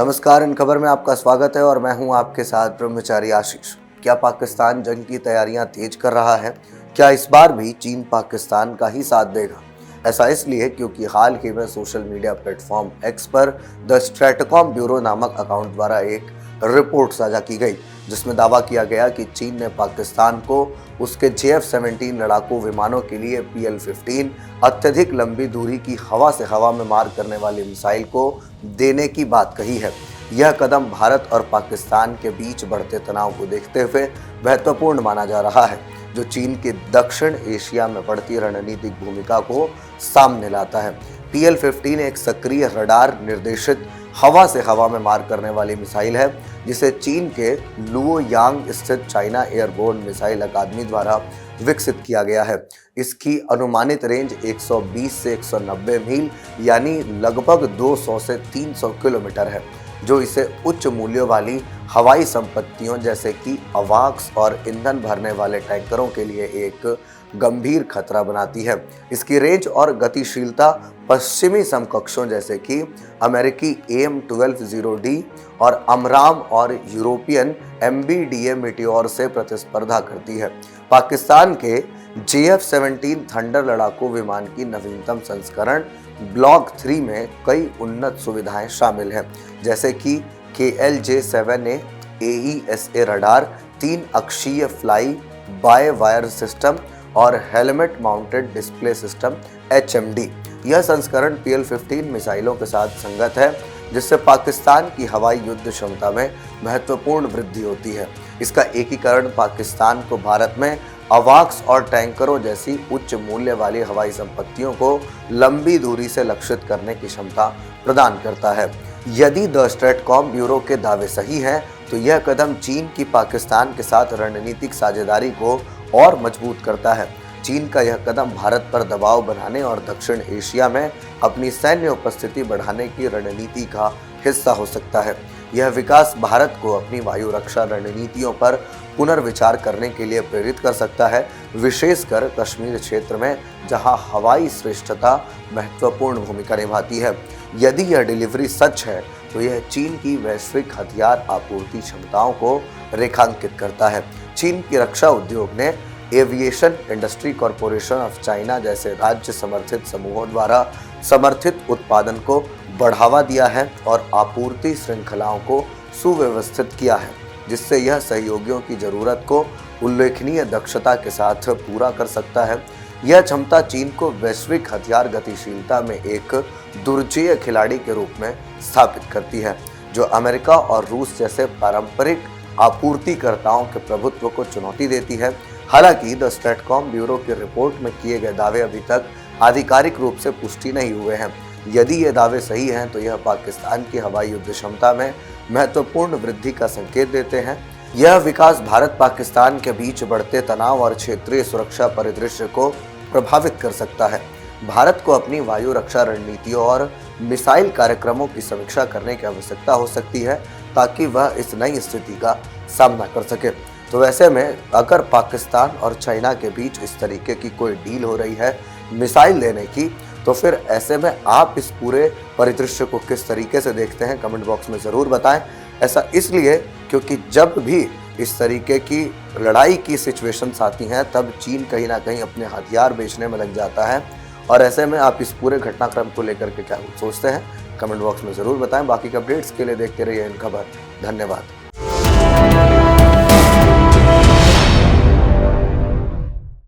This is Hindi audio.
नमस्कार, इन खबर में आपका स्वागत है और मैं हूं आपके साथ ब्रह्मचारी आशीष। क्या पाकिस्तान जंग की तैयारियां तेज कर रहा है? क्या इस बार भी चीन पाकिस्तान का ही साथ देगा? ऐसा इसलिए क्योंकि हाल ही में सोशल मीडिया प्लेटफॉर्म एक्स पर द स्ट्रैटकॉम ब्यूरो नामक अकाउंट द्वारा एक रिपोर्ट साझा की गई, जिसमें दावा किया गया कि चीन ने पाकिस्तान को उसके JF-17 लड़ाकू विमानों के लिए PL-15 अत्यधिक लंबी दूरी की हवा से हवा में मार करने वाली मिसाइल को देने की बात कही है। यह कदम भारत और पाकिस्तान के बीच बढ़ते तनाव को देखते हुए महत्वपूर्ण माना जा रहा है, जो चीन के दक्षिण एशिया में बढ़ती रणनीतिक भूमिका को सामने लाता है। PL-15 एक सक्रिय रडार निर्देशित हवा से हवा में मार करने वाली मिसाइल है, जिसे चीन के लुओयांग स्थित चाइना एयरबोर्न मिसाइल अकादमी द्वारा विकसित किया गया है। इसकी अनुमानित रेंज 120 से 190 मील यानी लगभग 200 से 300 किलोमीटर है, जो इसे उच्च मूल्यों वाली हवाई संपत्तियों जैसे कि अवाक्स और ईंधन भरने वाले टैंकरों के लिए एक गंभीर खतरा बनाती है। इसकी रेंज और गतिशीलता पश्चिमी समकक्षों जैसे कि अमेरिकी AIM-1200D और अमराम और यूरोपियन MBDA मीटियोर से प्रतिस्पर्धा करती है। पाकिस्तान के JF-17 थंडर लड़ाकू विमान की नवीनतम संस्करण ब्लॉक 3 में कई उन्नत सुविधाएं शामिल हैं, जैसे कि KLJ-7A AESA रडार, 3 अक्षीय फ्लाई बाय वायर सिस्टम और helmet mounted display system HMD। यह संस्करण PL-15 मिसाइलों के साथ संगत है, जिससे पाकिस्तान की हवाई युद्ध क्षमता में महत्वपूर्ण वृद्धि होती है। इसका एकीकरण पाकिस्तान को भारत में अवाक्स और टैंकरों जैसी उच्च मूल्य वाली हवाई संपत्तियों को लंबी दूरी से लक्षित करने की क्षमता प्रदान करता है। यदि द स्ट्रैटकॉम ब्यूरो के दावे सही हैं, तो यह कदम चीन की पाकिस्तान के साथ रणनीतिक साझेदारी को और मजबूत करता है। चीन का यह कदम भारत पर दबाव बनाने और दक्षिण एशिया में अपनी सैन्य उपस्थिति बढ़ाने की रणनीति का हिस्सा हो सकता है। यह विकास भारत को अपनी वायु रक्षा रणनीतियों पर पुनर्विचार करने के लिए प्रेरित कर सकता है, विशेषकर कश्मीर क्षेत्र में, जहां हवाई श्रेष्ठता महत्वपूर्ण भूमिका निभाती है। यदि यह डिलीवरी सच है, तो यह चीन की वैश्विक हथियार आपूर्ति क्षमताओं को रेखांकित करता है। चीन की रक्षा उद्योग ने aviation industry corporation of China जैसे राज्य समर्थित समूहों द्वारा समर्थित उत्पादन को बढ़ावा दिया है और आपूर्ति श्रृंखलाओं को सुव्यवस्थित किया है, जिससे यह सहयोगियों की जरूरत को उल्लेखनीय दक्षता के साथ पूरा कर सकता है। यह क्षमता चीन को वैश्विक हथियार गतिशीलता में एक दुर्जेय खिलाड़ी के रूप में स्थापित करती है, जो अमेरिका और रूस जैसे पारंपरिक आपूर्तिकर्ताओं के प्रभुत्व को चुनौती देती है। हालांकि द स्ट्रैटकॉम ब्यूरो की रिपोर्ट में किए गए दावे अभी तक आधिकारिक रूप से पुष्टि नहीं हुए हैं। यदि ये दावे सही हैं, तो यह पाकिस्तान की हवाई युद्ध क्षमता में महत्वपूर्ण वृद्धि का संकेत देते हैं। यह विकास भारत पाकिस्तान के बीच बढ़ते तनाव और क्षेत्रीय सुरक्षा परिदृश्य को प्रभावित कर सकता है। भारत को अपनी वायु रक्षा रणनीतियों और मिसाइल कार्यक्रमों की समीक्षा करने की आवश्यकता हो सकती है, ताकि वह इस नई स्थिति का सामना कर सके। तो वैसे में अगर पाकिस्तान और चाइना के बीच इस तरीके की कोई डील हो रही है मिसाइल देने की, तो फिर ऐसे में आप इस पूरे परिदृश्य को किस तरीके से देखते हैं, कमेंट बॉक्स में ज़रूर बताएं। ऐसा इसलिए क्योंकि जब भी इस तरीके की लड़ाई की सिचुएशंस आती हैं, तब चीन कहीं ना कहीं अपने हथियार बेचने में लग जाता है। और ऐसे में आप इस पूरे घटनाक्रम को लेकर के क्या सोचते हैं, कमेंट बॉक्स में ज़रूर बताएं। बाकी के अपडेट्स के लिए देखते रहिए इन खबर। धन्यवाद।